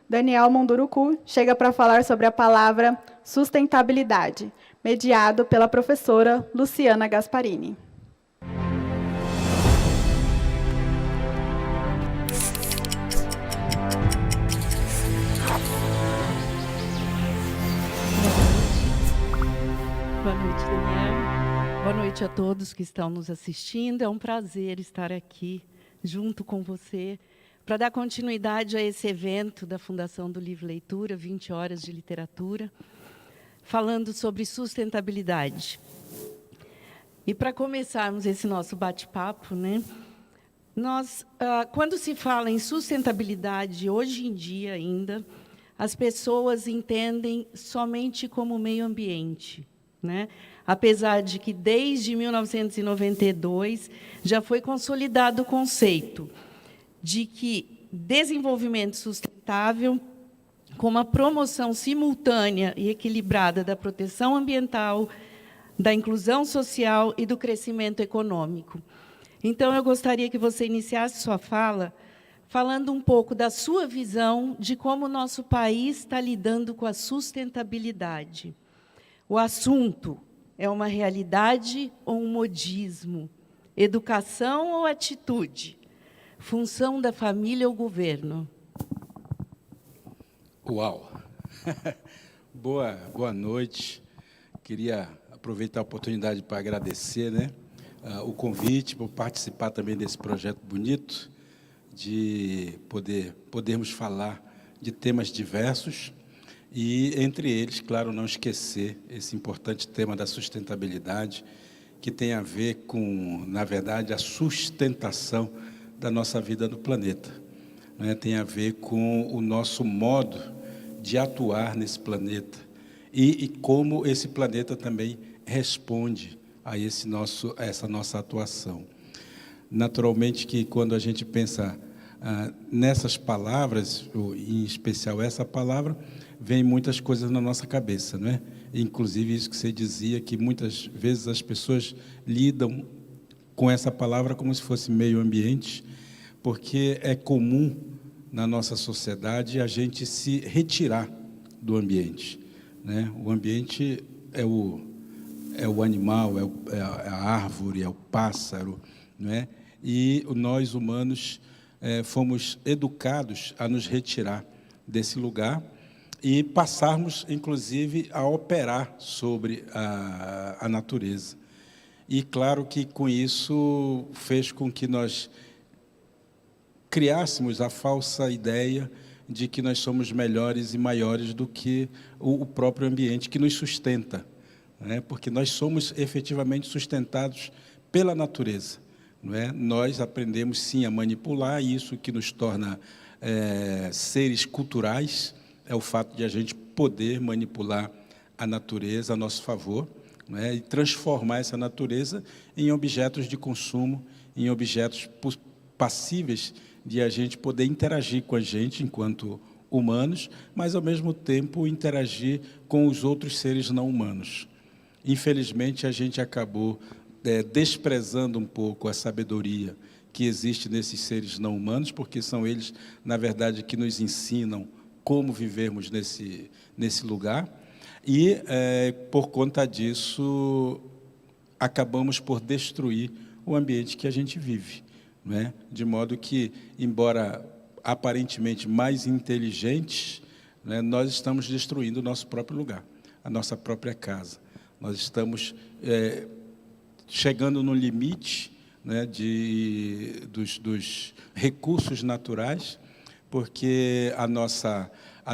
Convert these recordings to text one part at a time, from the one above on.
Daniel Munduruku chega para falar sobre a palavra sustentabilidade, mediado pela professora Luciana Gasparini. Boa noite, Daniel. Boa noite a todos que estão nos assistindo. É um prazer estar aqui junto com você para dar continuidade a esse evento da Fundação do Livro Leitura, 20 horas de literatura, falando sobre sustentabilidade. E para começarmos esse nosso bate-papo, né, quando se fala em sustentabilidade, hoje em dia ainda, as pessoas entendem somente como meio ambiente, né? Apesar de que, desde 1992, já foi consolidado o conceito de que desenvolvimento sustentável, com uma promoção simultânea e equilibrada da proteção ambiental, da inclusão social e do crescimento econômico. Então, eu gostaria que você iniciasse sua fala falando um pouco da sua visão de como o nosso país está lidando com a sustentabilidade. O assunto é uma realidade ou um modismo? Educação ou atitude? Função da família ou governo? Uau! Boa noite. Queria aproveitar a oportunidade para agradecer, né, o convite, por participar também desse projeto bonito, de podermos falar de temas diversos e, entre eles, claro, não esquecer esse importante tema da sustentabilidade, que tem a ver com, na verdade, a sustentação da nossa vida no planeta, né? Tem a ver com o nosso modo de atuar nesse planeta e como esse planeta também responde a essa nossa atuação. Naturalmente que, quando a gente pensa nessas palavras, em especial essa palavra, vem muitas coisas na nossa cabeça, não é? Inclusive isso que você dizia, que muitas vezes as pessoas lidam com essa palavra como se fosse meio ambiente, porque é comum na nossa sociedade a gente se retirar do ambiente, né? O ambiente é o animal, é a árvore, é o pássaro, não é? E nós, humanos, fomos educados a nos retirar desse lugar e passarmos, inclusive, a operar sobre a natureza. E, claro, que com isso fez com que nós criássemos a falsa ideia de que nós somos melhores e maiores do que o próprio ambiente que nos sustenta, né? Porque nós somos efetivamente sustentados pela natureza, não é? Nós aprendemos, sim, a manipular, e isso que nos torna seres culturais, é o fato de a gente poder manipular a natureza a nosso favor, não é? E transformar essa natureza em objetos de consumo, em objetos passíveis de a gente poder interagir com a gente enquanto humanos, mas, ao mesmo tempo, interagir com os outros seres não humanos. Infelizmente, a gente acabou desprezando um pouco a sabedoria que existe nesses seres não humanos, porque são eles, na verdade, que nos ensinam como vivermos nesse lugar, e, por conta disso, acabamos por destruir o ambiente que a gente vive, não é? De modo que, embora aparentemente mais inteligentes, né, nós estamos destruindo o nosso próprio lugar, a nossa própria casa. Nós estamos chegando no limite, né, dos recursos naturais, porque a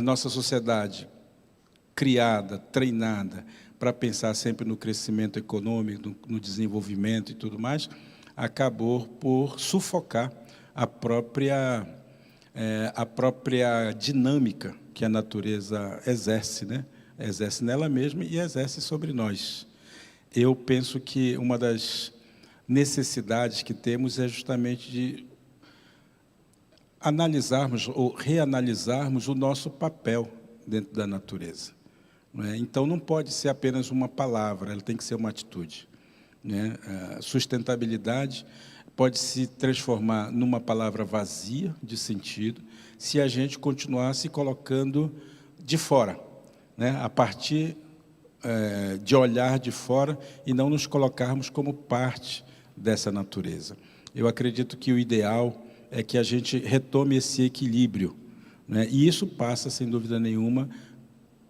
nossa sociedade, criada, treinada para pensar sempre no crescimento econômico, no desenvolvimento e tudo mais, acabou por sufocar a própria dinâmica que a natureza exerce, né? Exerce nela mesma e exerce sobre nós. Eu penso que uma das necessidades que temos é justamente de analisarmos ou reanalisarmos o nosso papel dentro da natureza, não é? Então, não pode ser apenas uma palavra, ela tem que ser uma atitude, né? A sustentabilidade pode se transformar numa palavra vazia de sentido se a gente continuar se colocando de fora, né? A partir de olhar de fora e não nos colocarmos como parte dessa natureza. Eu acredito que o ideal é que a gente retome esse equilíbrio, né? E isso passa, sem dúvida nenhuma,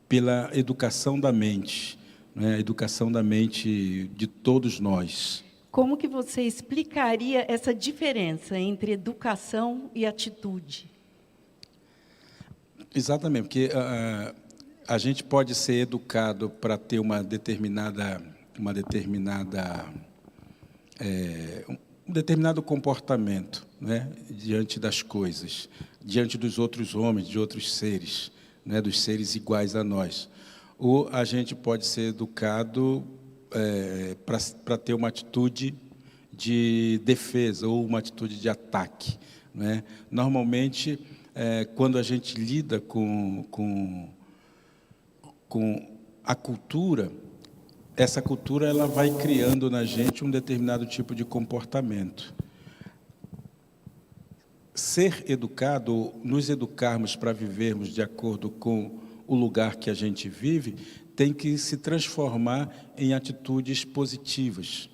pela educação da mente, né? A educação da mente de todos nós. Como que você explicaria essa diferença entre educação e atitude? Exatamente, porque a gente pode ser educado para ter um determinado comportamento, né, diante das coisas, diante dos outros homens, de outros seres, né, dos seres iguais a nós. Ou a gente pode ser educado para ter uma atitude de defesa ou uma atitude de ataque, né? Normalmente, quando a gente lida com a cultura, essa cultura ela vai criando na gente um determinado tipo de comportamento. Ser educado, nos educarmos para vivermos de acordo com o lugar que a gente vive, tem que se transformar em atitudes positivas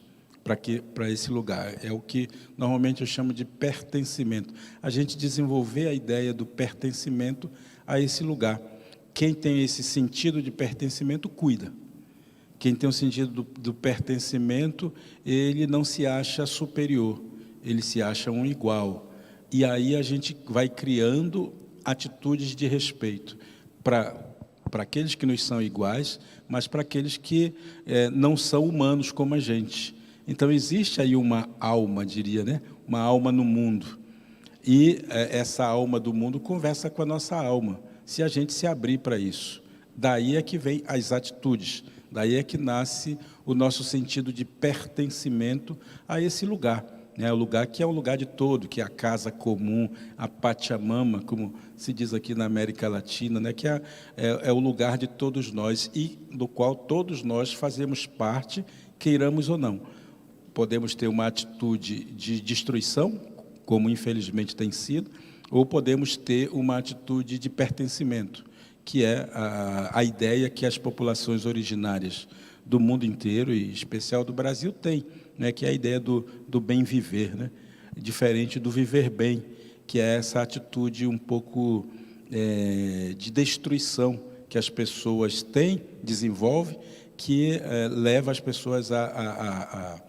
para esse lugar. É o que normalmente eu chamo de pertencimento. A gente desenvolver a ideia do pertencimento a esse lugar. Quem tem esse sentido de pertencimento, cuida. Quem tem o sentido do pertencimento, ele não se acha superior, ele se acha um igual. E aí a gente vai criando atitudes de respeito para aqueles que nos são iguais, mas para aqueles que não são humanos como a gente. Então, existe aí uma alma, diria, né? Uma alma no mundo. E essa alma do mundo conversa com a nossa alma, se a gente se abrir para isso. Daí é que vem as atitudes, daí é que nasce o nosso sentido de pertencimento a esse lugar, né? O lugar que é o lugar de todo, que é a casa comum, a Pachamama, como se diz aqui na América Latina, né? Que é o lugar de todos nós e do qual todos nós fazemos parte, queiramos ou não. Podemos ter uma atitude de destruição, como infelizmente tem sido, ou podemos ter uma atitude de pertencimento, que é a ideia que as populações originárias do mundo inteiro, e em especial do Brasil, têm, né, que é a ideia do bem viver, né, diferente do viver bem, que é essa atitude um pouco de destruição que as pessoas têm, desenvolvem, que leva as pessoas a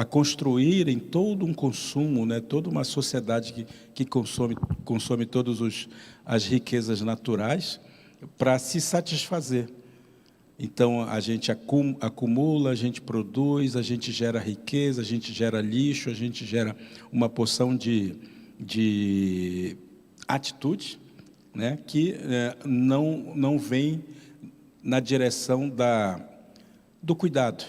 construírem todo um consumo, né, toda uma sociedade que consome todas as riquezas naturais para se satisfazer. Então, a gente acumula, a gente produz, a gente gera riqueza, a gente gera lixo, a gente gera uma porção de atitudes, né, que não vem na direção do cuidado,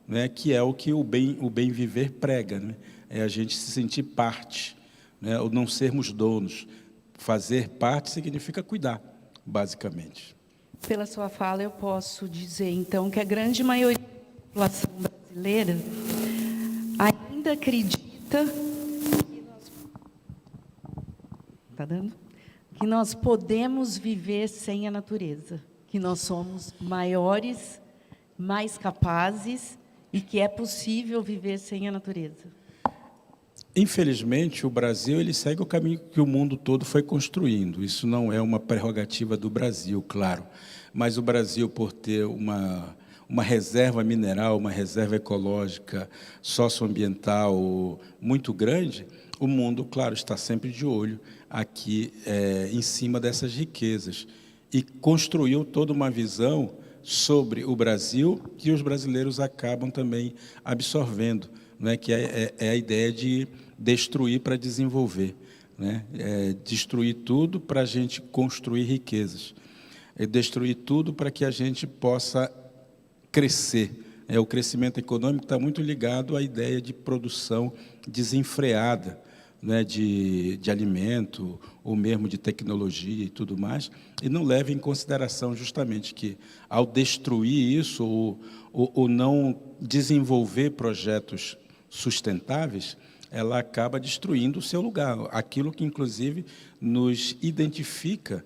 né, que é o que o bem viver prega, né? É a gente se sentir parte, né, ou não sermos donos. Fazer parte significa cuidar, basicamente. Pela sua fala, eu posso dizer, então, que a grande maioria da população brasileira ainda acredita que nós podemos viver sem a natureza, que nós somos maiores, mais capazes e que é possível viver sem a natureza. Infelizmente, o Brasil ele segue o caminho que o mundo todo foi construindo. Isso não é uma prerrogativa do Brasil, claro. Mas o Brasil, por ter uma reserva mineral, uma reserva ecológica, socioambiental muito grande, o mundo, claro, está sempre de olho aqui em cima dessas riquezas. E construiu toda uma visão sobre o Brasil que os brasileiros acabam também absorvendo, né? Que é a ideia de destruir para desenvolver, né? Destruir tudo para a gente construir riquezas, destruir tudo para que a gente possa crescer. O crescimento econômico está muito ligado à ideia de produção desenfreada, né, de alimento, ou mesmo de tecnologia e tudo mais, e não leva em consideração justamente que, ao destruir isso, ou não desenvolver projetos sustentáveis, ela acaba destruindo o seu lugar, aquilo que, inclusive, nos identifica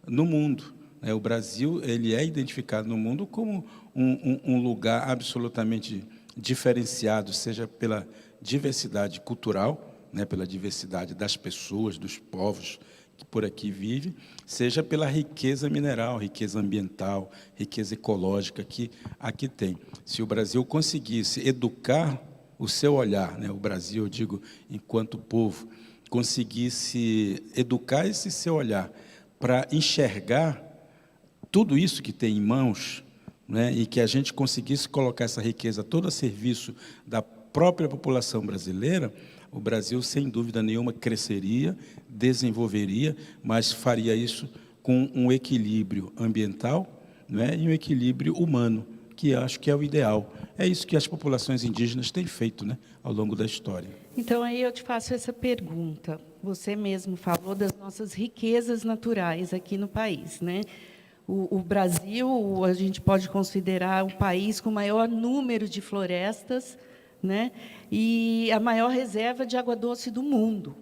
no mundo. O Brasil ele é identificado no mundo como um lugar absolutamente diferenciado, seja pela diversidade cultural, pela diversidade das pessoas, dos povos que por aqui vivem, seja pela riqueza mineral, riqueza ambiental, riqueza ecológica que aqui tem. Se o Brasil conseguisse educar o seu olhar, o Brasil, eu digo, enquanto povo, conseguisse educar esse seu olhar para enxergar tudo isso que tem em mãos, e que a gente conseguisse colocar essa riqueza toda a serviço da própria população brasileira, o Brasil, sem dúvida nenhuma, cresceria, desenvolveria, mas faria isso com um equilíbrio ambiental, e um equilíbrio humano, que acho que é o ideal. É isso que as populações indígenas têm feito, ao longo da história. Então, aí eu te faço essa pergunta. Você mesmo falou das nossas riquezas naturais aqui no país, O Brasil, a gente pode considerar o país com o maior número de florestas, e a maior reserva de água doce do mundo.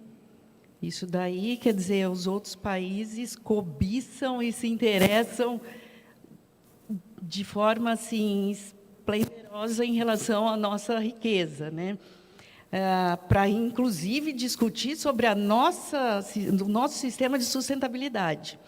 Isso daí, quer dizer, os outros países cobiçam e se interessam de forma assim esplendorosa em relação à nossa riqueza, para, inclusive, discutir sobre o nosso sistema de sustentabilidade.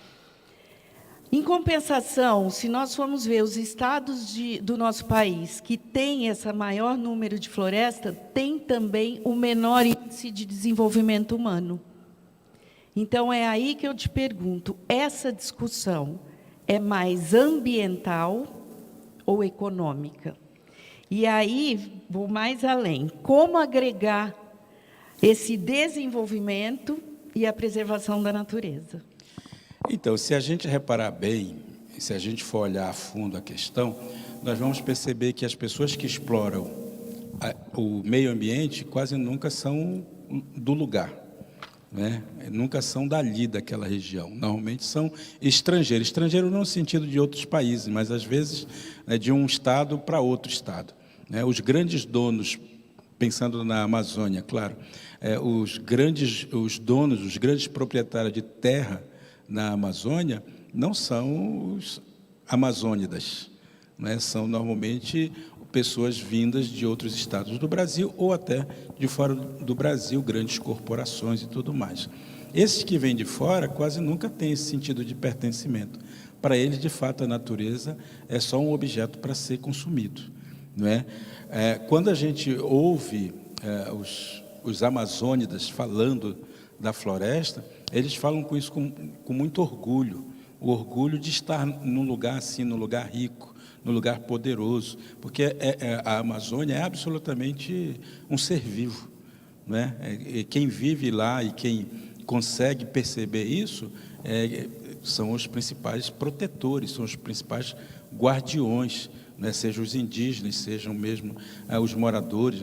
Em compensação, se nós formos ver os estados do nosso país que têm esse maior número de floresta, tem também o menor índice de desenvolvimento humano. Então, é aí que eu te pergunto, essa discussão é mais ambiental ou econômica? E aí, vou mais além. Como agregar esse desenvolvimento e a preservação da natureza? Então, se a gente reparar bem, se a gente for olhar a fundo a questão, nós vamos perceber que as pessoas que exploram o meio ambiente quase nunca são do lugar, nunca são dali, daquela região. Normalmente são estrangeiros. Estrangeiros não no sentido de outros países, mas, às vezes, de um estado para outro estado. Os grandes donos, pensando na Amazônia, claro, os grandes proprietários de terra na Amazônia não são os amazônidas, são normalmente pessoas vindas de outros estados do Brasil ou até de fora do Brasil, grandes corporações e tudo mais. Esses que vêm de fora quase nunca têm esse sentido de pertencimento. Para eles, de fato, a natureza é só um objeto para ser consumido, quando a gente ouve os amazônidas falando da floresta, eles falam com isso com muito orgulho, o orgulho de estar num lugar assim, num lugar rico, num lugar poderoso, porque a Amazônia é absolutamente um ser vivo, E quem vive lá e quem consegue perceber isso são os principais protetores, são os principais guardiões, sejam os indígenas, sejam mesmo os moradores,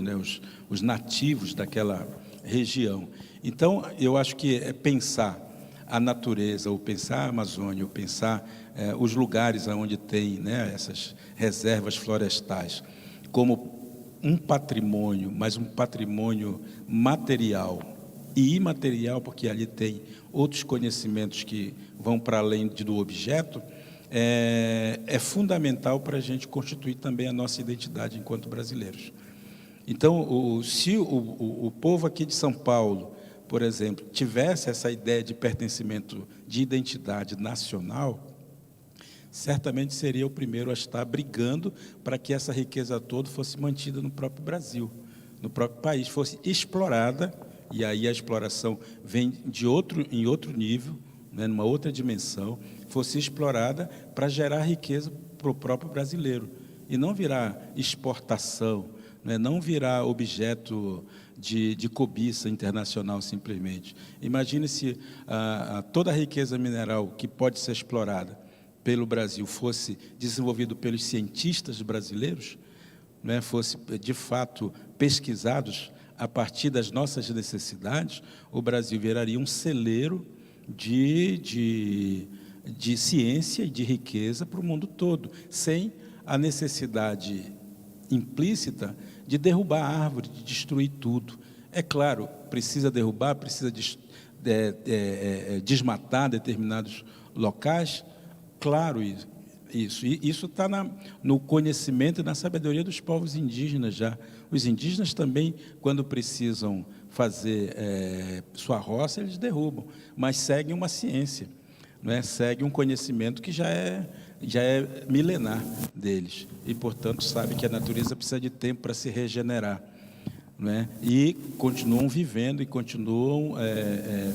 os nativos daquela região. Então, eu acho que pensar a natureza, ou pensar a Amazônia, ou pensar os lugares onde tem essas reservas florestais, como um patrimônio, mas um patrimônio material e imaterial, porque ali tem outros conhecimentos que vão para além do objeto, é fundamental para a gente constituir também a nossa identidade enquanto brasileiros. Então, se o povo aqui de São Paulo, por exemplo, tivesse essa ideia de pertencimento, de identidade nacional, certamente seria o primeiro a estar brigando para que essa riqueza toda fosse mantida no próprio Brasil, no próprio país, fosse explorada, e aí a exploração vem em outro nível, numa outra dimensão, fosse explorada para gerar riqueza para o próprio brasileiro, e não virar exportação, não virar objeto de cobiça internacional simplesmente. Imagine se toda a riqueza mineral que pode ser explorada pelo Brasil fosse desenvolvido pelos cientistas brasileiros, fosse de fato pesquisados a partir das nossas necessidades, o Brasil viraria um celeiro de ciência e de riqueza para o mundo todo, sem a necessidade implícita de derrubar a árvore, de destruir tudo. É claro, precisa derrubar, precisa desmatar determinados locais, claro isso. E isso está no conhecimento e na sabedoria dos povos indígenas já. Os indígenas também, quando precisam fazer sua roça, eles derrubam, mas seguem uma ciência, não é? Segue um conhecimento que já é milenar deles, e, portanto, sabe que a natureza precisa de tempo para se regenerar, não é? E continuam vivendo e continuam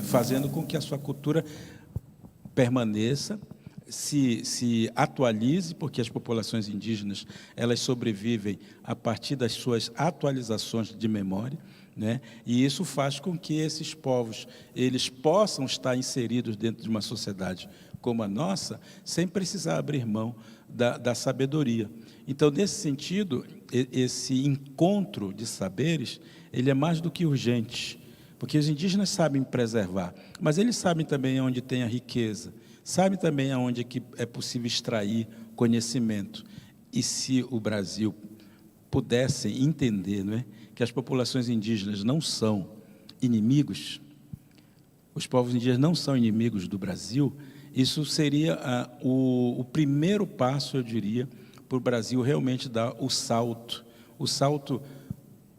fazendo com que a sua cultura permaneça, se atualize, porque as populações indígenas, elas sobrevivem a partir das suas atualizações de memória, né? E isso faz com que esses povos eles possam estar inseridos dentro de uma sociedade como a nossa, sem precisar abrir mão da sabedoria. Então, nesse sentido, esse encontro de saberes, ele é mais do que urgente, porque os indígenas sabem preservar, mas eles sabem também onde tem a riqueza, sabem também aonde é possível extrair conhecimento. E se o Brasil pudesse entender, não é, que as populações indígenas não são inimigos, os povos indígenas não são inimigos do Brasil, isso seria o primeiro passo, eu diria, para o Brasil realmente dar o salto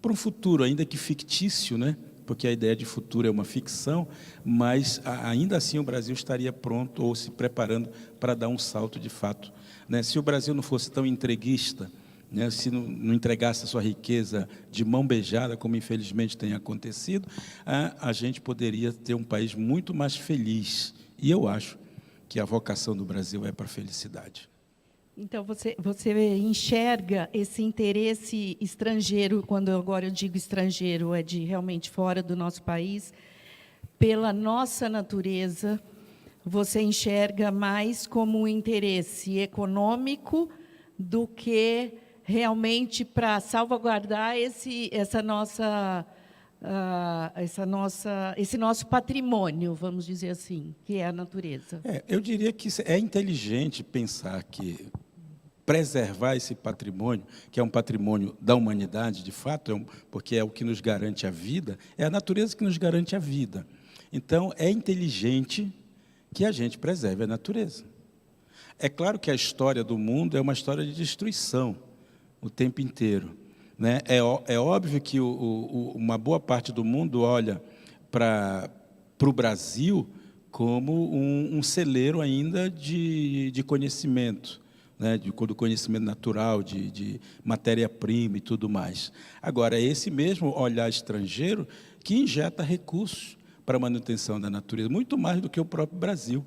para um futuro, ainda que fictício, né? Porque a ideia de futuro é uma ficção, mas ainda assim o Brasil estaria pronto ou se preparando para dar um salto de fato, né? Se o Brasil não fosse tão entreguista, né, se não entregasse a sua riqueza de mão beijada, como infelizmente tem acontecido, a gente poderia ter um país muito mais feliz. E eu acho que a vocação do Brasil é para a felicidade. Então, você enxerga esse interesse estrangeiro, quando agora eu digo estrangeiro, é de realmente fora do nosso país, pela nossa natureza, você enxerga mais como um interesse econômico do que realmente para salvaguardar esse nosso patrimônio, vamos dizer assim, que é a natureza. Eu diria que é inteligente pensar que preservar esse patrimônio, que é um patrimônio da humanidade, de fato, porque é o que nos garante a vida, é a natureza que nos garante a vida. Então, é inteligente que a gente preserve a natureza. É claro que a história do mundo é uma história de destruição o tempo inteiro, né? É óbvio que uma boa parte do mundo olha para o Brasil como um celeiro ainda de conhecimento, né? Do conhecimento natural, de matéria-prima e tudo mais. Agora, é esse mesmo olhar estrangeiro que injeta recursos para a manutenção da natureza, muito mais do que o próprio Brasil,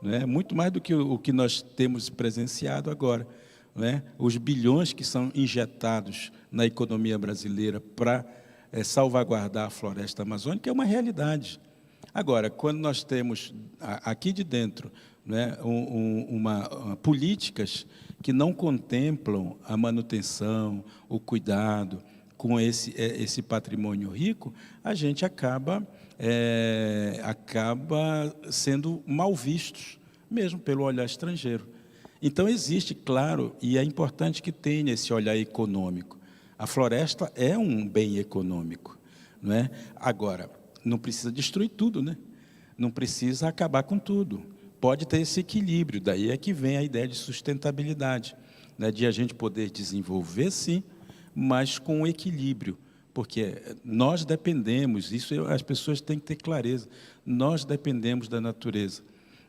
né? Muito mais do que o que nós temos presenciado agora, né? Os bilhões que são injetados na economia brasileira para salvaguardar a floresta amazônica é uma realidade. Agora, quando nós temos aqui de dentro, né, políticas que não contemplam a manutenção, o cuidado com esse patrimônio rico, a gente acaba sendo mal vistos, mesmo pelo olhar estrangeiro. Então, existe, claro, e é importante que tenha esse olhar econômico. A floresta é um bem econômico, não é? Agora, não precisa destruir tudo, né? Não precisa acabar com tudo. Pode ter esse equilíbrio, daí é que vem a ideia de sustentabilidade, né? De a gente poder desenvolver, sim, mas com equilíbrio, porque nós dependemos, isso as pessoas têm que ter clareza, nós dependemos da natureza.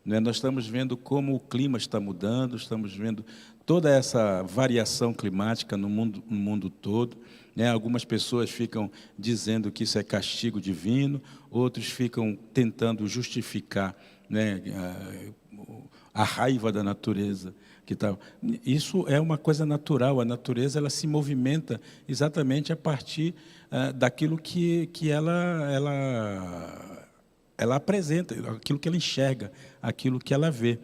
Nós estamos vendo como o clima está mudando, estamos vendo toda essa variação climática no mundo todo, né? Algumas pessoas ficam dizendo que isso é castigo divino, outros ficam tentando justificar, né, a raiva da natureza. Isso é uma coisa natural, a natureza ela se movimenta exatamente a partir daquilo que ela apresenta, aquilo que ela enxerga, aquilo que ela vê.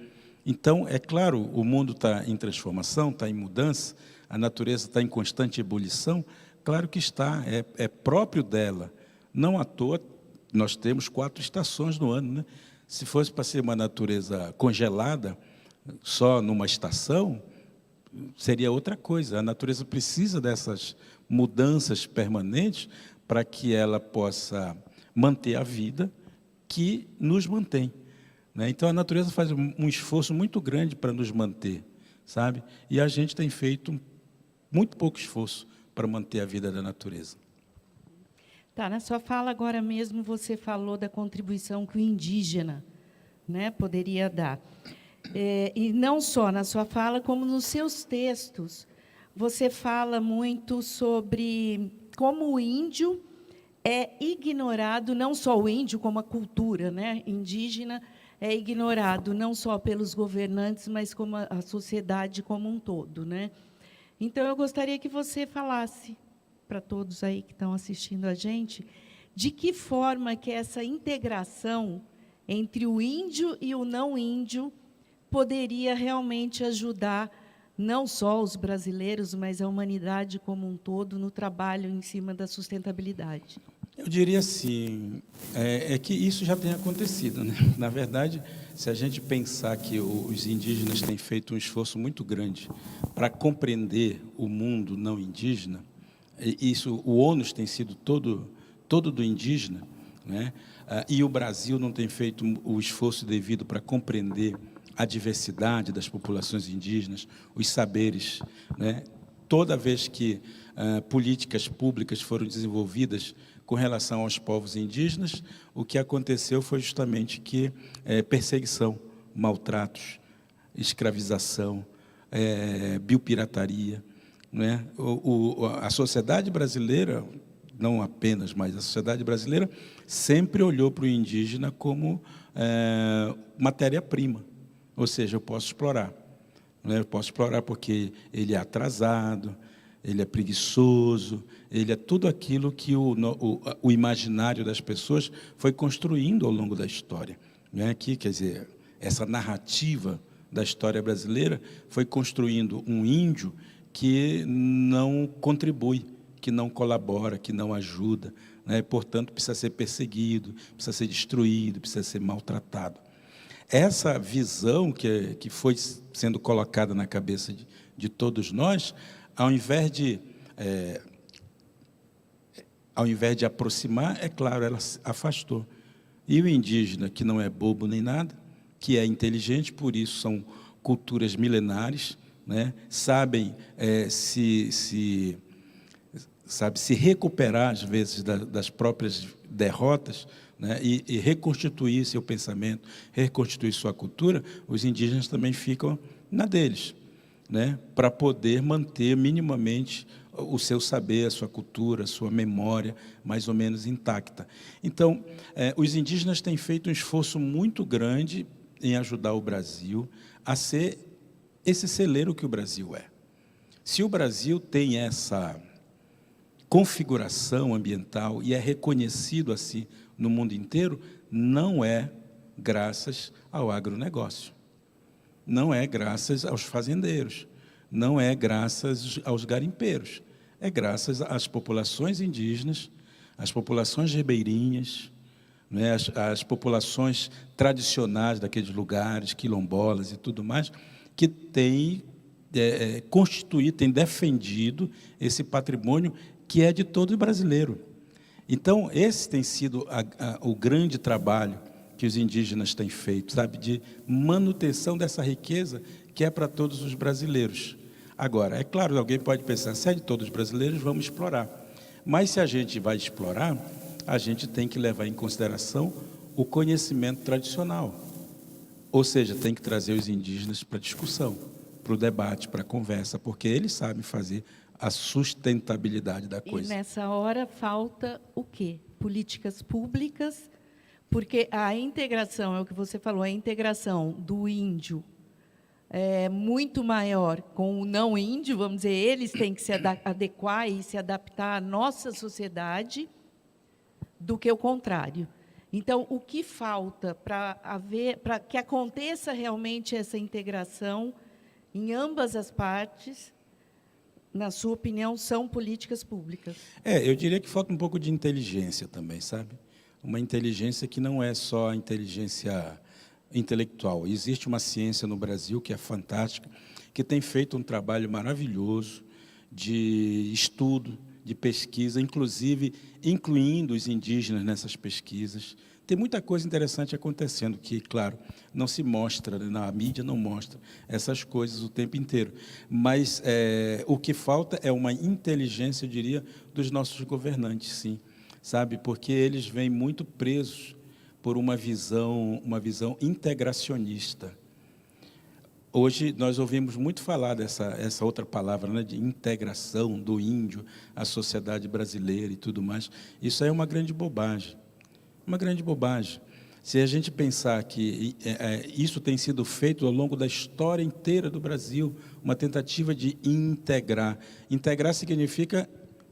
Então, é claro, o mundo está em transformação, está em mudança, a natureza está em constante ebulição, claro que está, é próprio dela. Não à toa, nós temos 4 estações no ano, né? Se fosse para ser uma natureza congelada, só numa estação, seria outra coisa. A natureza precisa dessas mudanças permanentes para que ela possa manter a vida que nos mantém, né? Então, a natureza faz um esforço muito grande para nos manter, sabe? E a gente tem feito muito pouco esforço para manter a vida da natureza. Tá, na sua fala agora mesmo você falou da contribuição que o indígena, né, poderia dar. E não só na sua fala, como nos seus textos, você fala muito sobre como o índio é ignorado, não só o índio, como a cultura, né, indígena é ignorado não só pelos governantes, mas como a sociedade como um todo, né? Então, eu gostaria que você falasse para todos aí que estão assistindo a gente, de que forma que essa integração entre o índio e o não índio poderia realmente ajudar não só os brasileiros, mas a humanidade como um todo no trabalho em cima da sustentabilidade. Eu diria assim, que isso já tem acontecido, né? Na verdade, se a gente pensar que os indígenas têm feito um esforço muito grande para compreender o mundo não indígena, o ônus tem sido todo do indígena, né? E o Brasil não tem feito o esforço devido para compreender a diversidade das populações indígenas, os saberes, né? Toda vez que políticas públicas foram desenvolvidas com relação aos povos indígenas, o que aconteceu foi justamente que perseguição, maltratos, escravização, biopirataria, né? A sociedade brasileira, não apenas, mas a sociedade brasileira sempre olhou para o indígena como matéria-prima, ou seja, eu posso explorar, né? Eu posso explorar porque ele é atrasado, ele é preguiçoso, ele é tudo aquilo que o imaginário das pessoas foi construindo ao longo da história, né? Que, quer dizer, essa narrativa da história brasileira foi construindo um índio que não contribui, que não colabora, que não ajuda, né? Portanto, precisa ser perseguido, precisa ser destruído, precisa ser maltratado. Essa visão que foi sendo colocada na cabeça de todos nós, ao invés de aproximar, é claro, ela afastou. E o indígena, que não é bobo nem nada, que é inteligente, por isso são culturas milenares, né? Sabem se recuperar, às vezes, das próprias derrotas, né? E reconstituir seu pensamento, reconstituir sua cultura. Os indígenas também ficam na deles, né? Para poder manter minimamente o seu saber, a sua cultura, a sua memória, mais ou menos intacta. Então, os indígenas têm feito um esforço muito grande em ajudar o Brasil a ser esse celeiro que o Brasil é. Se o Brasil tem essa configuração ambiental e é reconhecido assim no mundo inteiro, não é graças ao agronegócio, não é graças aos fazendeiros, não é graças aos garimpeiros, é graças às populações indígenas, às populações ribeirinhas, né, as populações tradicionais daqueles lugares, quilombolas e tudo mais, que têm constituído, têm defendido esse patrimônio que é de todo brasileiro. Então, esse tem sido o grande trabalho que os indígenas têm feito, sabe, de manutenção dessa riqueza que é para todos os brasileiros. Agora, é claro, alguém pode pensar, se é de todos os brasileiros, vamos explorar. Mas, se a gente vai explorar, a gente tem que levar em consideração o conhecimento tradicional. Ou seja, tem que trazer os indígenas para a discussão, para o debate, para a conversa, porque eles sabem fazer a sustentabilidade da coisa. E nessa hora falta o quê? Políticas públicas, porque a integração, é o que você falou, a integração do índio é muito maior com o não índio, vamos dizer, eles têm que se adequar e se adaptar à nossa sociedade do que o contrário. Então, o que falta para que aconteça realmente essa integração em ambas as partes, na sua opinião, são políticas públicas? Eu diria que falta um pouco de inteligência também, sabe? Uma inteligência que não é só a inteligência intelectual. Existe uma ciência no Brasil que é fantástica, que tem feito um trabalho maravilhoso de estudo, de pesquisa, inclusive incluindo os indígenas nessas pesquisas. Tem muita coisa interessante acontecendo que, claro, não se mostra, na mídia não mostra essas coisas o tempo inteiro. Mas o que falta é uma inteligência, eu diria, dos nossos governantes, sim, sabe? Porque eles vêm muito presos por uma visão integracionista. Hoje nós ouvimos muito falar essa outra palavra, né, de integração do índio à sociedade brasileira e tudo mais. Isso é uma grande bobagem. Uma grande bobagem. Se a gente pensar que isso tem sido feito ao longo da história inteira do Brasil, uma tentativa de integrar. Integrar significa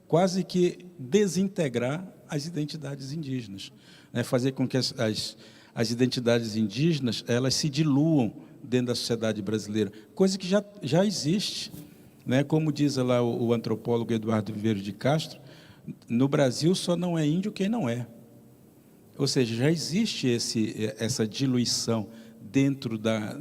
quase que desintegrar as identidades indígenas, né? Fazer com que as identidades indígenas elas se diluam dentro da sociedade brasileira, coisa que já existe, né? Como diz lá o antropólogo Eduardo Viveiro de Castro, no Brasil só não é índio quem não é. Ou seja, já existe essa diluição dentro da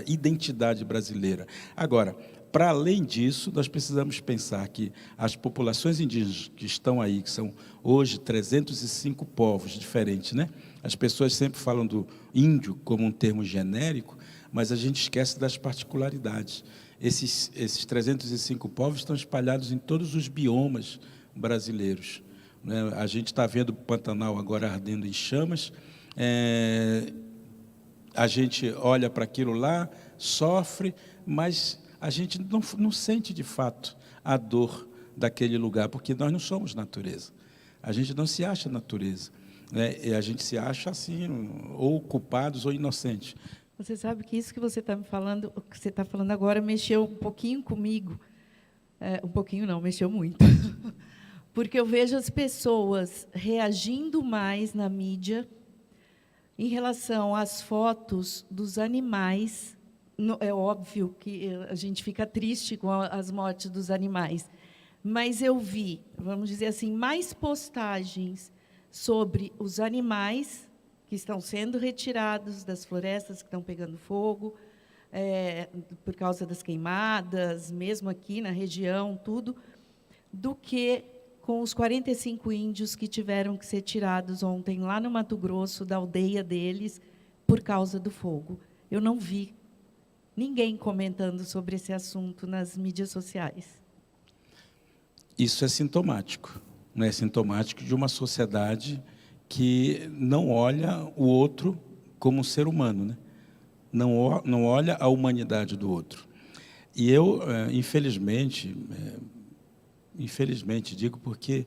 identidade brasileira. Agora, para além disso, nós precisamos pensar que as populações indígenas que estão aí, que são hoje 305 povos diferentes, né? As pessoas sempre falam do índio como um termo genérico, mas a gente esquece das particularidades. Esses 305 povos estão espalhados em todos os biomas brasileiros. A gente está vendo o Pantanal agora ardendo em chamas, a gente olha para aquilo lá, sofre, mas a gente não sente de fato a dor daquele lugar, porque nós não somos natureza. A gente não se acha natureza, né? E a gente se acha assim, ou culpados ou inocentes. Você sabe que isso que você está me falando, o que você está falando agora, mexeu um pouquinho comigo. Um pouquinho não, mexeu muito. Porque eu vejo as pessoas reagindo mais na mídia em relação às fotos dos animais. É óbvio que a gente fica triste com as mortes dos animais, mas eu vi, vamos dizer assim, mais postagens sobre os animais que estão sendo retirados das florestas, que estão pegando fogo, por causa das queimadas, mesmo aqui na região, tudo, do que com os 45 índios que tiveram que ser tirados ontem, lá no Mato Grosso, da aldeia deles, por causa do fogo. Eu não vi ninguém comentando sobre esse assunto nas mídias sociais. Isso é sintomático, não é sintomático de uma sociedade que não olha o outro como um ser humano, né? Não olha a humanidade do outro. E eu, infelizmente, digo porque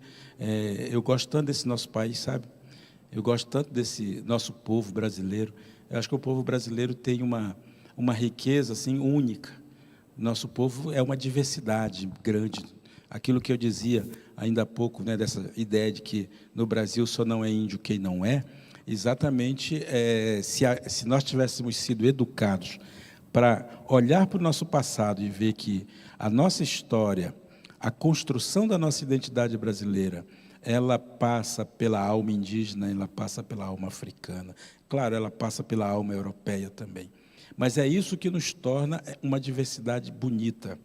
eu gosto tanto desse nosso país, sabe? Eu gosto tanto desse nosso povo brasileiro. Eu acho que o povo brasileiro tem uma riqueza assim única. Nosso povo é uma diversidade grande. Aquilo que eu dizia ainda há pouco, né, dessa ideia de que no Brasil só não é índio quem não é, exatamente se nós tivéssemos sido educados para olhar para o nosso passado e ver que a nossa história, a construção da nossa identidade brasileira, ela passa pela alma indígena, ela passa pela alma africana. Claro, ela passa pela alma europeia também. Mas é isso que nos torna uma diversidade bonita,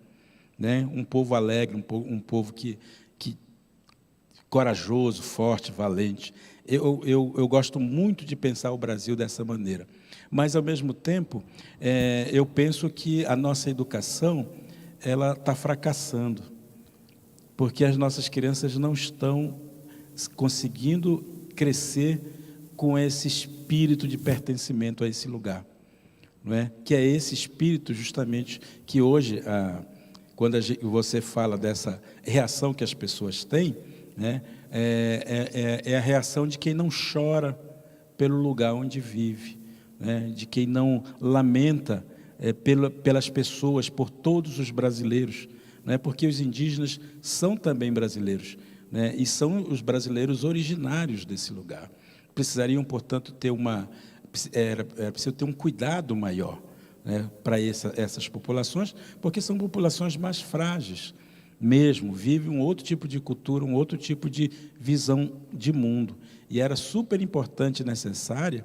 né? Um povo alegre, um povo que corajoso, forte, valente. Eu gosto muito de pensar o Brasil dessa maneira. Mas, ao mesmo tempo, eu penso que a nossa educação ela está fracassando, porque as nossas crianças não estão conseguindo crescer com esse espírito de pertencimento a esse lugar, não é? Que é esse espírito justamente que hoje, quando você fala dessa reação que as pessoas têm, né, é a reação de quem não chora pelo lugar onde vive, né, de quem não lamenta pelas pessoas, por todos os brasileiros, né, porque os indígenas são também brasileiros, né, e são os brasileiros originários desse lugar. Precisariam, portanto, ter preciso ter um cuidado maior, né, para essas populações, porque são populações mais frágeis mesmo, vivem um outro tipo de cultura, um outro tipo de visão de mundo. E era super importante e necessária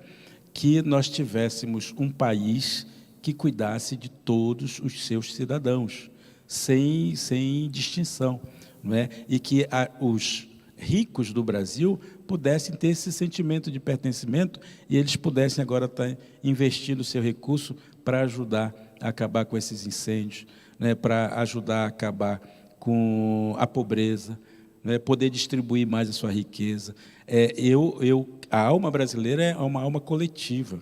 que nós tivéssemos um país que cuidasse de todos os seus cidadãos, sem distinção, não é? E que os ricos do Brasil pudessem ter esse sentimento de pertencimento e eles pudessem agora estar investindo o seu recurso para ajudar a acabar com esses incêndios, né? Para ajudar a acabar com a pobreza, né? Poder distribuir mais a sua riqueza. A alma brasileira é uma alma coletiva.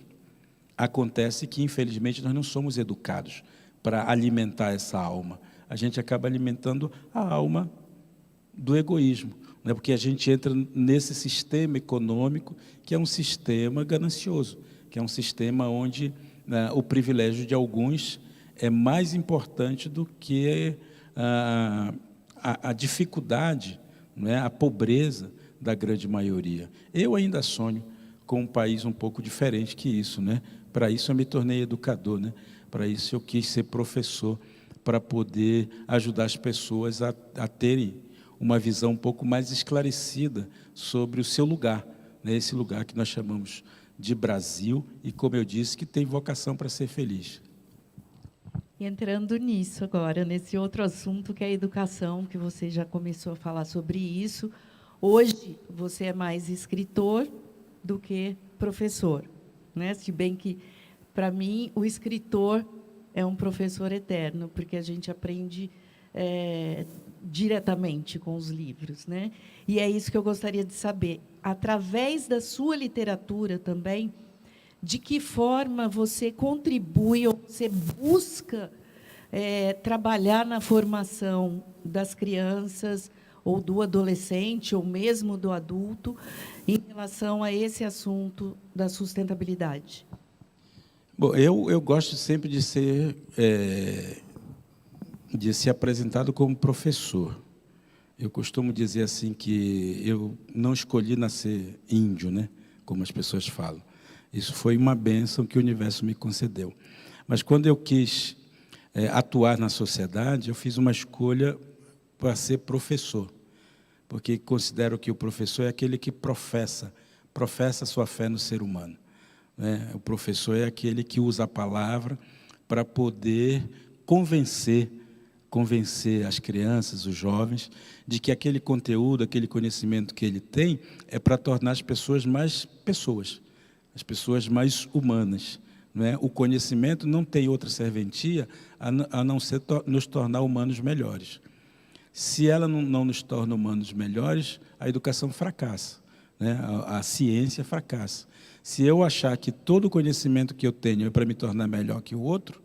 Acontece que, infelizmente, nós não somos educados para alimentar essa alma. A gente acaba alimentando a alma do egoísmo, né? Porque a gente entra nesse sistema econômico que é um sistema ganancioso, que é um sistema onde, né, o privilégio de alguns é mais importante do que a dificuldade, né, a pobreza da grande maioria. Eu ainda sonho com um país um pouco diferente que isso, né? Para isso eu me tornei educador, né? Para isso eu quis ser professor, para poder ajudar as pessoas a terem uma visão um pouco mais esclarecida sobre o seu lugar, né? Esse lugar que nós chamamos de Brasil e, como eu disse, que tem vocação para ser feliz. E entrando nisso agora, nesse outro assunto que é a educação, que você já começou a falar sobre isso, hoje você é mais escritor do que professor, né? Se bem que, para mim, o escritor é um professor eterno, porque a gente aprende diretamente com os livros, né? E é isso que eu gostaria de saber. Através da sua literatura também, de que forma você contribui ou você busca trabalhar na formação das crianças ou do adolescente, ou mesmo do adulto, em relação a esse assunto da sustentabilidade? Bom, eu gosto sempre de ser apresentado como professor. Eu costumo dizer assim que eu não escolhi nascer índio, né? Como as pessoas falam. Isso foi uma bênção que o universo me concedeu. Mas quando eu quis atuar na sociedade, eu fiz uma escolha para ser professor, porque considero que o professor é aquele que professa sua fé no ser humano, né? O professor é aquele que usa a palavra para poder convencer as crianças, os jovens, de que aquele conteúdo, aquele conhecimento que ele tem é para tornar as pessoas mais pessoas, as pessoas mais humanas, não é? O conhecimento não tem outra serventia a não ser nos tornar humanos melhores. Se ela não nos torna humanos melhores, a educação fracassa, né? A ciência fracassa. Se eu achar que todo o conhecimento que eu tenho é para me tornar melhor que o outro,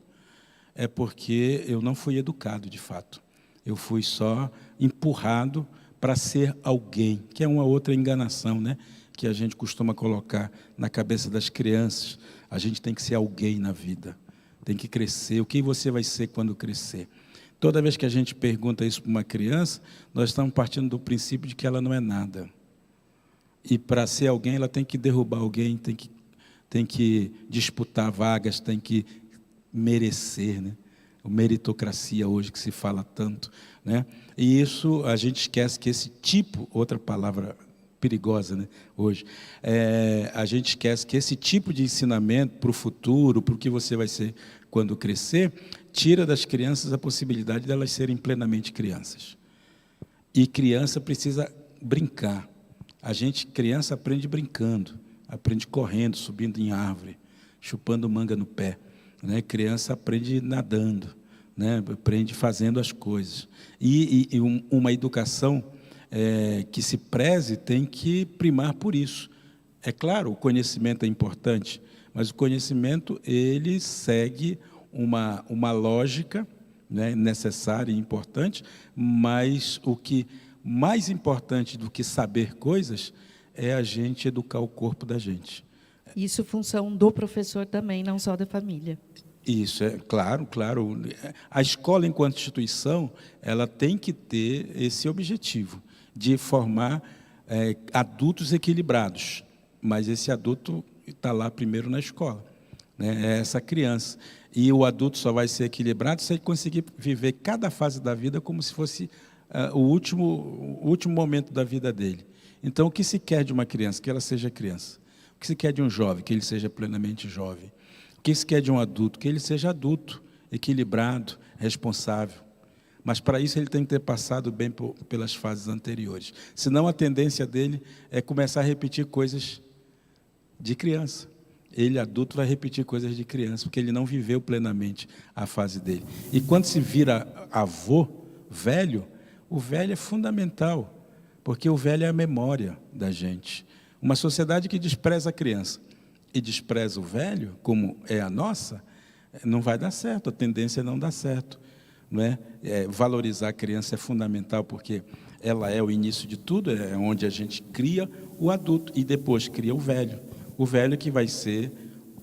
é porque eu não fui educado, de fato. Eu fui só empurrado para ser alguém, que é uma outra enganação, né? Que a gente costuma colocar na cabeça das crianças. A gente tem que ser alguém na vida, tem que crescer. O que você vai ser quando crescer? Toda vez que a gente pergunta isso para uma criança, nós estamos partindo do princípio de que ela não é nada. E para ser alguém, ela tem que derrubar alguém, tem que disputar vagas, tem que merecer, né? A meritocracia hoje que se fala tanto, né? E isso a gente esquece que esse tipo, outra palavra perigosa, né, hoje, a gente esquece que esse tipo de ensinamento para o futuro, para o que você vai ser quando crescer, tira das crianças a possibilidade de elas serem plenamente crianças. E criança precisa brincar. Criança aprende brincando, aprende correndo, subindo em árvore, chupando manga no pé, né? Criança aprende nadando, né? Aprende fazendo as coisas. E uma educação que se preze tem que primar por isso. É claro, o conhecimento é importante, mas o conhecimento ele segue uma lógica, né, necessária e importante, mas o que mais importante do que saber coisas é a gente educar o corpo da gente. Isso é função do professor também, não só da família. Isso, é claro, claro. A escola, enquanto instituição, ela tem que ter esse objetivo de formar adultos equilibrados, mas esse adulto está lá primeiro na escola, né? É essa criança. E o adulto só vai ser equilibrado se ele conseguir viver cada fase da vida como se fosse o último momento da vida dele. Então, o que se quer de uma criança? Que ela seja criança. O que se quer de um jovem? Que ele seja plenamente jovem. O que se quer de um adulto? Que ele seja adulto, equilibrado, responsável. Mas, para isso, ele tem que ter passado bem pelas fases anteriores. Senão, a tendência dele é começar a repetir coisas de criança. Ele, adulto, vai repetir coisas de criança, porque ele não viveu plenamente a fase dele. E quando se vira avô, velho, o velho é fundamental, porque o velho é a memória da gente. Uma sociedade que despreza a criança e despreza o velho, como é a nossa, não vai dar certo, a tendência é não dar certo. Não é? Valorizar a criança é fundamental, porque ela é o início de tudo, é onde a gente cria o adulto e depois cria o velho. O velho que vai ser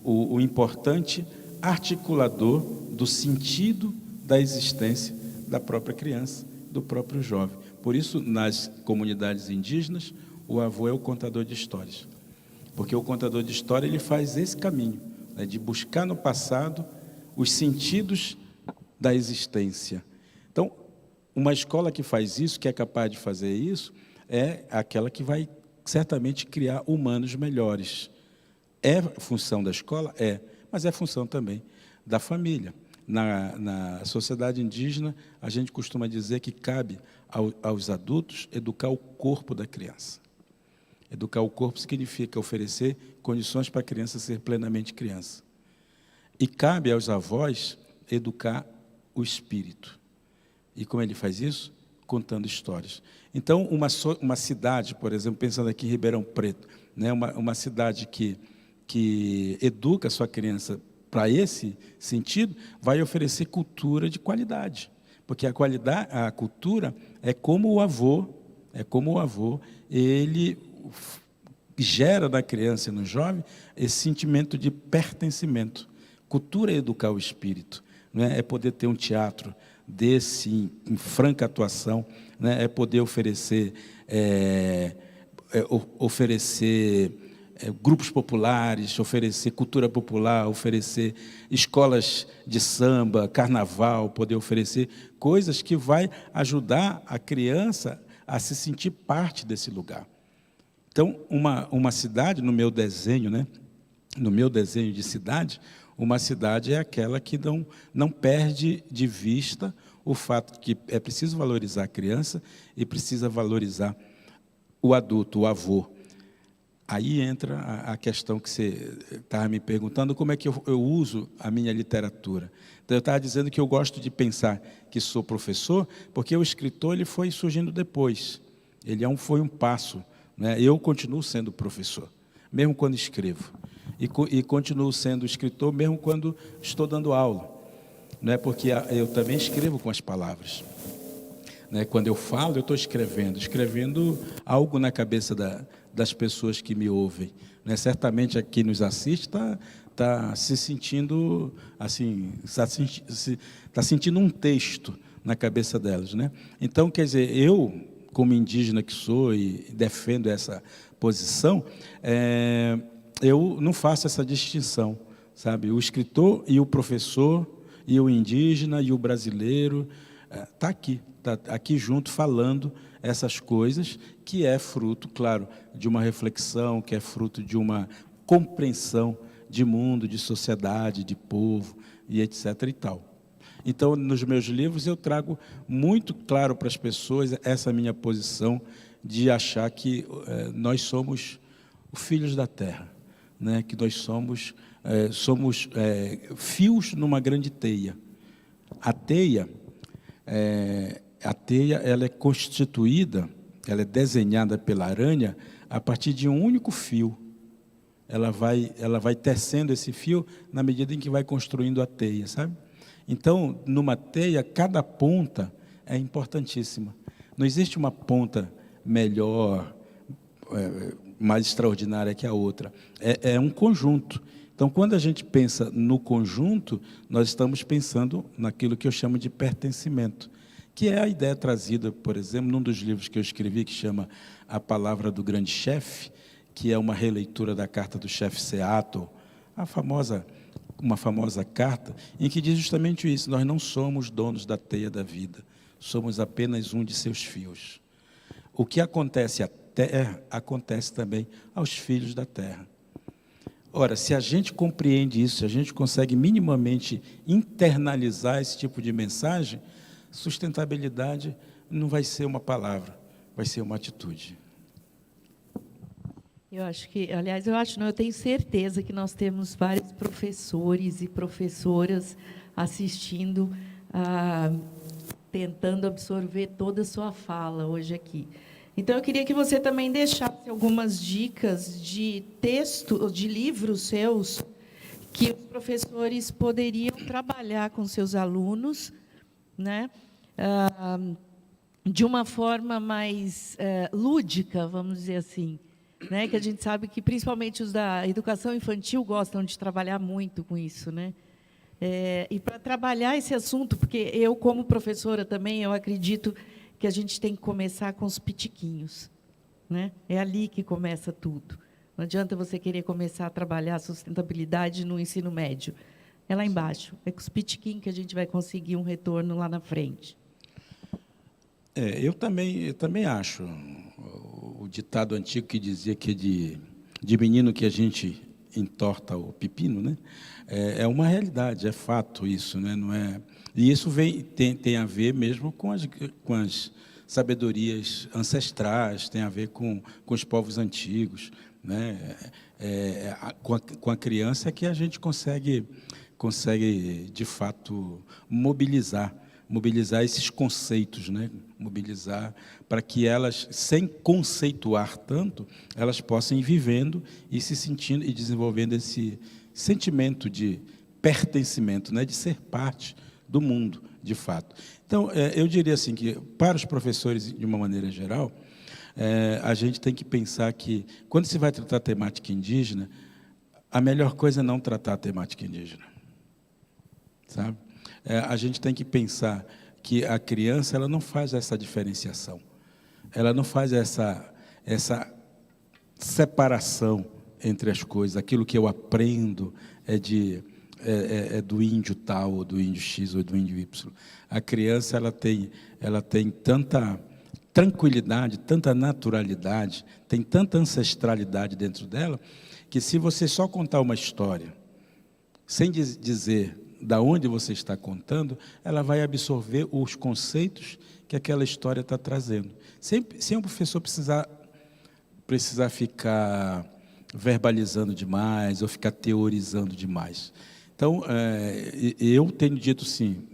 o importante articulador do sentido da existência da própria criança, do próprio jovem. Por isso, nas comunidades indígenas, o avô é o contador de histórias. Porque o contador de história, ele faz esse caminho, né, de buscar no passado os sentidos da existência. Então, uma escola que faz isso, que é capaz de fazer isso, é aquela que vai certamente criar humanos melhores. É função da escola? É, mas é função também da família. Na sociedade indígena, a gente costuma dizer que cabe aos adultos educar o corpo da criança. Educar o corpo significa oferecer condições para a criança ser plenamente criança. E cabe aos avós educar o espírito. E como ele faz isso? Contando histórias. Então, uma cidade, por exemplo, pensando aqui em Ribeirão Preto, né, uma cidade que educa a sua criança para esse sentido, vai oferecer cultura de qualidade. Porque a cultura é como o avô, ele gera na criança e no jovem esse sentimento de pertencimento. Cultura é educar o espírito, né? É poder ter um teatro desse em franca atuação, né? É poder oferecer grupos populares, oferecer cultura popular, oferecer escolas de samba, carnaval, poder oferecer coisas que vai ajudar a criança a se sentir parte desse lugar. Então, uma cidade, no meu desenho, né? No meu desenho de cidade, uma cidade é aquela que não perde de vista o fato que é preciso valorizar a criança e precisa valorizar o adulto, o avô. Aí entra a questão que você estava me perguntando, como é que eu uso a minha literatura. Então, eu estava dizendo que eu gosto de pensar que sou professor, porque o escritor ele foi surgindo depois. Ele foi um passo, né? Eu continuo sendo professor, mesmo quando escrevo. E continuo sendo escritor, mesmo quando estou dando aula. Não é porque eu também escrevo com as palavras. Né? Quando eu falo, eu estou escrevendo algo na cabeça das pessoas que me ouvem. Né? Certamente aqui nos assiste está se sentindo assim, está sentindo um texto na cabeça delas, né? Então, quer dizer, eu, como indígena que sou e defendo essa posição, eu não faço essa distinção, sabe? O escritor e o professor, e o indígena e o brasileiro, está aqui junto falando essas coisas, que é fruto, claro, de uma reflexão, que é fruto de uma compreensão de mundo, de sociedade, de povo, e etc. e tal. Então, nos meus livros, eu trago muito claro para as pessoas essa minha posição de achar que nós somos os filhos da terra, né? Que nós somos fios numa grande teia. A teia ela é constituída, ela é desenhada pela aranha a partir de um único fio. Ela vai tecendo esse fio na medida em que vai construindo a teia, sabe? Então, numa teia, cada ponta é importantíssima. Não existe uma ponta melhor, mais extraordinária que a outra. É um conjunto. Então, quando a gente pensa no conjunto, nós estamos pensando naquilo que eu chamo de pertencimento, que é a ideia trazida, por exemplo, num dos livros que eu escrevi, que chama A Palavra do Grande Chefe, que é uma releitura da carta do chefe Seattle, uma famosa carta, em que diz justamente isso: nós não somos donos da teia da vida, somos apenas um de seus fios. O que acontece à terra, acontece também aos filhos da terra. Ora, se a gente compreende isso, se a gente consegue minimamente internalizar esse tipo de mensagem, sustentabilidade não vai ser uma palavra, vai ser uma atitude. Eu acho que, aliás, eu tenho certeza que nós temos vários professores e professoras assistindo, tentando absorver toda a sua fala hoje aqui. Então, eu queria que você também deixasse algumas dicas de texto, de livros seus, que os professores poderiam trabalhar com seus alunos, né, de uma forma mais lúdica, vamos dizer assim, né, que a gente sabe que, principalmente os da educação infantil, gostam de trabalhar muito com isso, né? E para trabalhar esse assunto, porque eu, como professora também, eu acredito que a gente tem que começar com os pitiquinhos, né? É ali que começa tudo. Não adianta você querer começar a trabalhar a sustentabilidade no ensino médio. É lá embaixo, é com os pitiquinhos que a gente vai conseguir um retorno lá na frente. Eu também acho. O ditado antigo que dizia que de menino que a gente entorta o pepino, né? É uma realidade, é fato isso, né? Não é? E isso tem a ver mesmo com as sabedorias ancestrais, tem a ver com os povos antigos, né? Com a criança é que a gente consegue de fato mobilizar esses conceitos, né? Mobilizar para que elas, sem conceituar tanto, elas possam ir vivendo e se sentindo e desenvolvendo esse sentimento de pertencimento, né? De ser parte do mundo, de fato. Então, eu diria assim que, para os professores, de uma maneira geral, a gente tem que pensar que, quando se vai tratar a temática indígena, a melhor coisa é não tratar a temática indígena, sabe? A gente tem que pensar que a criança ela não faz essa diferenciação, ela não faz essa separação entre as coisas. Aquilo que eu aprendo é do índio tal, ou do índio X, ou do índio Y. A criança ela tem tanta tranquilidade, tanta naturalidade, tem tanta ancestralidade dentro dela, que se você só contar uma história, sem dizer da onde você está contando, ela vai absorver os conceitos que aquela história está trazendo. Sem o professor precisar ficar verbalizando demais ou ficar teorizando demais. Então, eu tenho dito, sim,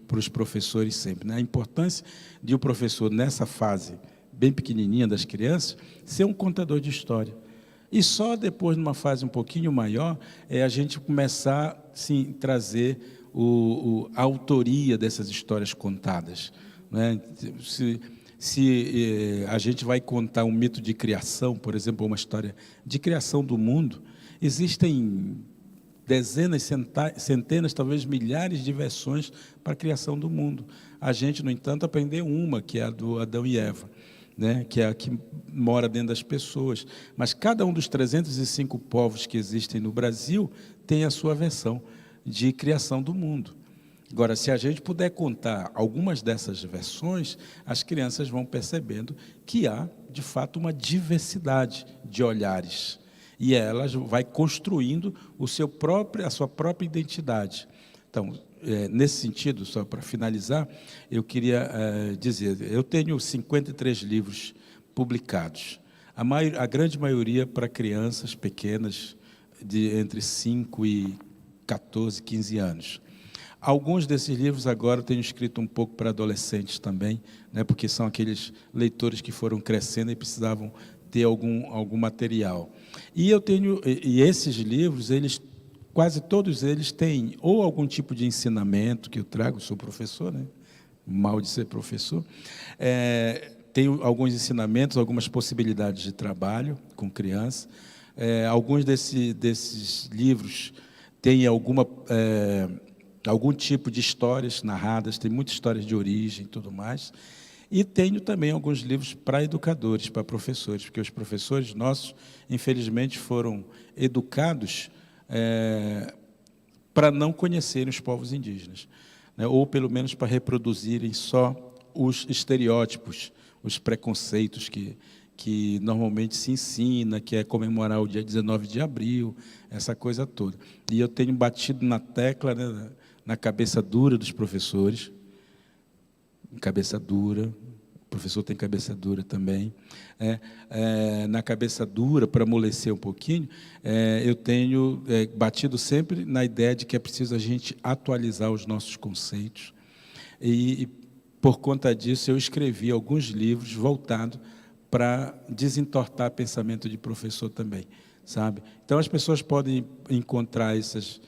para os professores sempre, né, a importância de o professor, nessa fase bem pequenininha das crianças, ser um contador de história. E só depois, numa fase um pouquinho maior, a gente começar, sim, trazer a autoria dessas histórias contadas, né? Se a gente vai contar um mito de criação, por exemplo, uma história de criação do mundo, existem dezenas, centenas, talvez milhares de versões para a criação do mundo. A gente, no entanto, aprendeu uma, que é a do Adão e Eva, né, que é a que mora dentro das pessoas. Mas cada um dos 305 povos que existem no Brasil tem a sua versão de criação do mundo. Agora, se a gente puder contar algumas dessas versões, as crianças vão percebendo que há, de fato, uma diversidade de olhares. E elas vai construindo a sua própria identidade. Então, nesse sentido, só para finalizar, eu queria dizer, eu tenho 53 livros publicados, a grande maioria para crianças pequenas, entre 5 e 14, 15 anos. Alguns desses livros agora eu tenho escrito um pouco para adolescentes também, né, porque são aqueles leitores que foram crescendo e precisavam ter algum material. E esses livros, quase todos eles têm ou algum tipo de ensinamento que eu trago, sou professor, né? Mal de ser professor, tenho alguns ensinamentos, algumas possibilidades de trabalho com criança. Alguns desses livros têm algum tipo de histórias narradas, tem muitas histórias de origem e tudo mais. E tenho também alguns livros para educadores, para professores, porque os professores nossos, infelizmente, foram educados para não conhecerem os povos indígenas, né? Ou, pelo menos, para reproduzirem só os estereótipos, os preconceitos que normalmente se ensina, que é comemorar o dia 19 de abril, essa coisa toda. E eu tenho batido na tecla, né, na cabeça dura dos professores, cabeça dura, o professor tem cabeça dura também. Na cabeça dura, para amolecer um pouquinho, eu tenho batido sempre na ideia de que é preciso a gente atualizar os nossos conceitos. E por conta disso, eu escrevi alguns livros voltados para desentortar pensamento de professor também, sabe? Então, as pessoas podem encontrar esses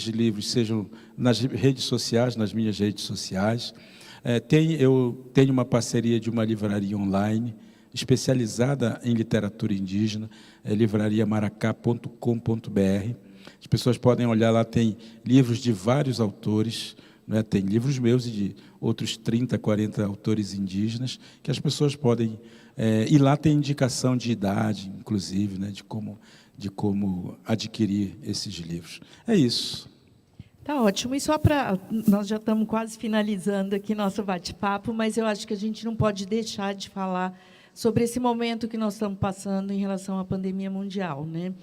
livros, sejam nas redes sociais, nas minhas redes sociais. Eu tenho uma parceria de uma livraria online, especializada em literatura indígena, livrariamaracá.com.br. As pessoas podem olhar lá, tem livros de vários autores, né? Tem livros meus e de outros 30, 40 autores indígenas, que as pessoas podem... e lá tem indicação de idade, inclusive, né? de como adquirir esses livros. É isso. Tá ótimo. E só para... Nós já estamos quase finalizando aqui nosso bate-papo, mas eu acho que a gente não pode deixar de falar sobre esse momento que nós estamos passando em relação à pandemia mundial, né?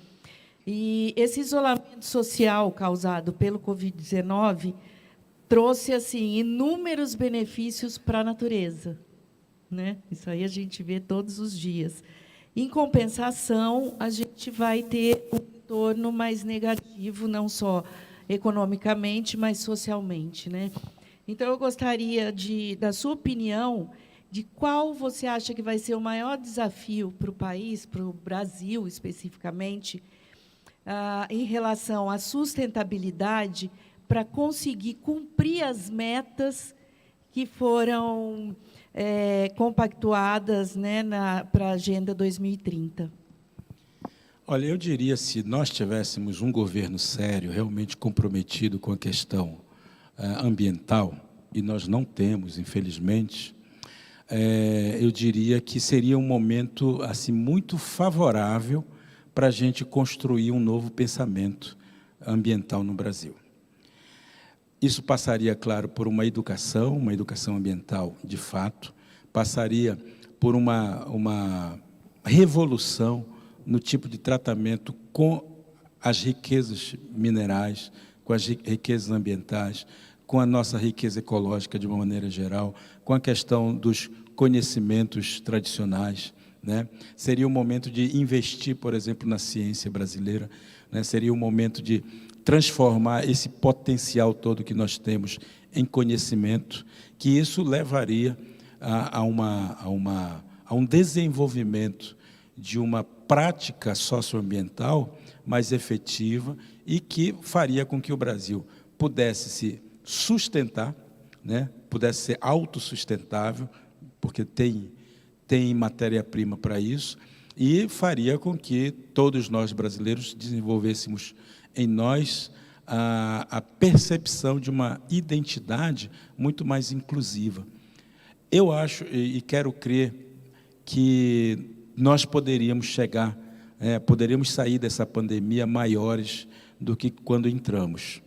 E esse isolamento social causado pelo Covid-19 trouxe assim inúmeros benefícios para a natureza, né? Isso aí a gente vê todos os dias. Em compensação, a gente vai ter um retorno mais negativo, não só economicamente, mas socialmente, né? Então, eu gostaria da sua opinião de qual você acha que vai ser o maior desafio para o país, para o Brasil especificamente, em relação à sustentabilidade, para conseguir cumprir as metas que foram compactuadas, né, para a Agenda 2030. Olha, eu diria, se nós tivéssemos um governo sério, realmente comprometido com a questão ambiental, e nós não temos, infelizmente, eu diria que seria um momento assim, muito favorável para a gente construir um novo pensamento ambiental no Brasil. Isso passaria, claro, por uma educação ambiental de fato, passaria por uma revolução no tipo de tratamento com as riquezas minerais, com as riquezas ambientais, com a nossa riqueza ecológica de uma maneira geral, com a questão dos conhecimentos tradicionais, né? Seria um momento de investir, por exemplo, na ciência brasileira, né? Seria um momento de transformar esse potencial todo que nós temos em conhecimento, que isso levaria a um desenvolvimento de uma prática socioambiental mais efetiva e que faria com que o Brasil pudesse se sustentar, né? Pudesse ser autossustentável, porque tem matéria-prima para isso, e faria com que todos nós brasileiros desenvolvêssemos em nós a percepção de uma identidade muito mais inclusiva. Eu acho e quero crer que nós poderíamos poderíamos sair dessa pandemia maiores do que quando entramos.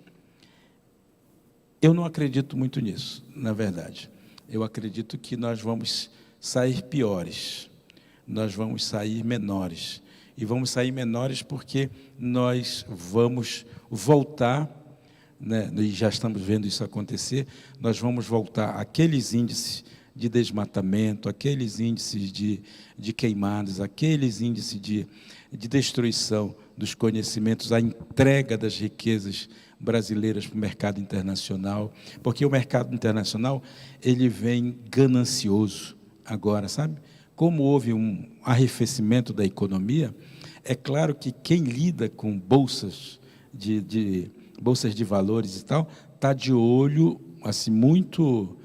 Eu não acredito muito nisso, na verdade. Eu acredito que nós vamos sair piores, nós vamos sair menores. E vamos sair menores porque nós vamos voltar, né, e já estamos vendo isso acontecer, nós vamos voltar àqueles índices de desmatamento, aqueles índices de queimadas, aqueles índices de destruição dos conhecimentos, a entrega das riquezas brasileiras para o mercado internacional, porque o mercado internacional ele vem ganancioso agora, sabe? Como houve um arrefecimento da economia, é claro que quem lida com bolsas de valores e tal, está de olho assim, muito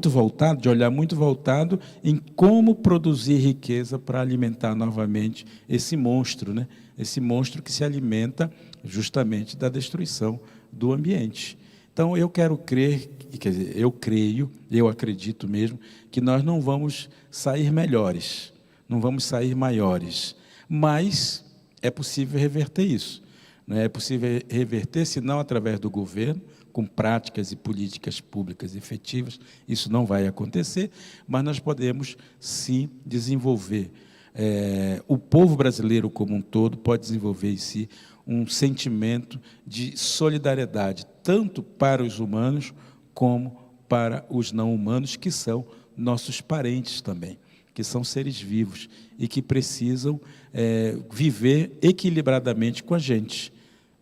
voltado, de olhar muito voltado em como produzir riqueza para alimentar novamente esse monstro, né? Esse monstro que se alimenta justamente da destruição do ambiente. Então, eu quero crer, quer dizer, eu acredito mesmo, que nós não vamos sair melhores, não vamos sair maiores, mas é possível reverter isso. Né? É possível reverter, se não através do governo, com práticas e políticas públicas efetivas, isso não vai acontecer, mas nós podemos, sim, desenvolver. O povo brasileiro como um todo pode desenvolver em si um sentimento de solidariedade, tanto para os humanos como para os não humanos, que são nossos parentes também, que são seres vivos e que precisam viver equilibradamente com a gente.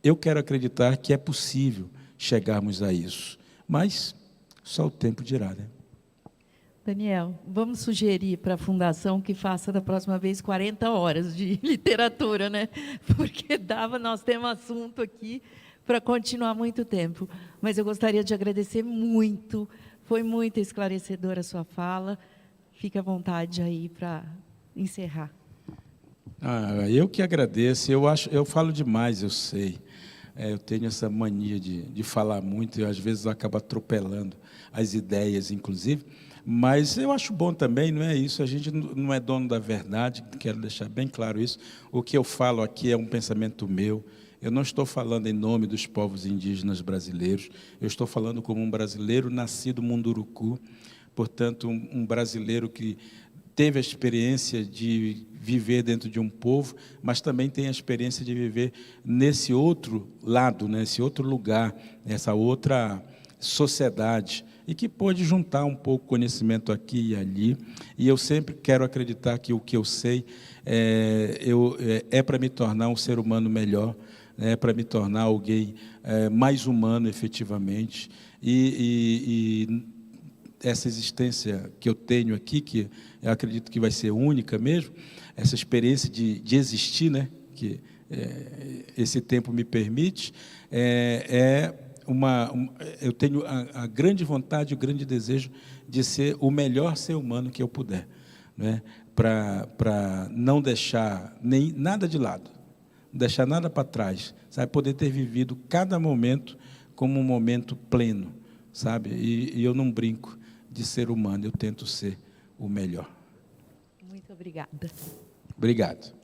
Eu quero acreditar que é possível chegarmos a isso, mas só o tempo dirá, né? Daniel, vamos sugerir para a Fundação que faça da próxima vez 40 horas de literatura, né? Porque nós temos assunto aqui para continuar muito tempo. Mas eu gostaria de agradecer muito, foi muito esclarecedora a sua fala. Fique à vontade aí para encerrar. Eu que agradeço. Eu falo demais, eu sei. Eu tenho essa mania de falar muito e às vezes eu acabo atropelando as ideias, inclusive. Mas eu acho bom também, não é isso, a gente não é dono da verdade, quero deixar bem claro isso. O que eu falo aqui é um pensamento meu, eu não estou falando em nome dos povos indígenas brasileiros, eu estou falando como um brasileiro nascido Munduruku, portanto, um brasileiro que teve a experiência de viver dentro de um povo, mas também tem a experiência de viver nesse outro lado, nesse outro lugar, nessa outra sociedade, e que pode juntar um pouco conhecimento aqui e ali, e eu sempre quero acreditar que o que eu sei é para me tornar um ser humano melhor, é para me tornar alguém mais humano, efetivamente, e essa existência que eu tenho aqui, que eu acredito que vai ser única mesmo, essa experiência de existir, né, que esse tempo me permite, eu tenho a grande vontade, o grande desejo de ser o melhor ser humano que eu puder, né? Para não deixar nem nada de lado, não deixar nada para trás, sabe? Poder ter vivido cada momento como um momento pleno, sabe? E eu não brinco de ser humano, eu tento ser o melhor. Muito obrigada. Obrigado.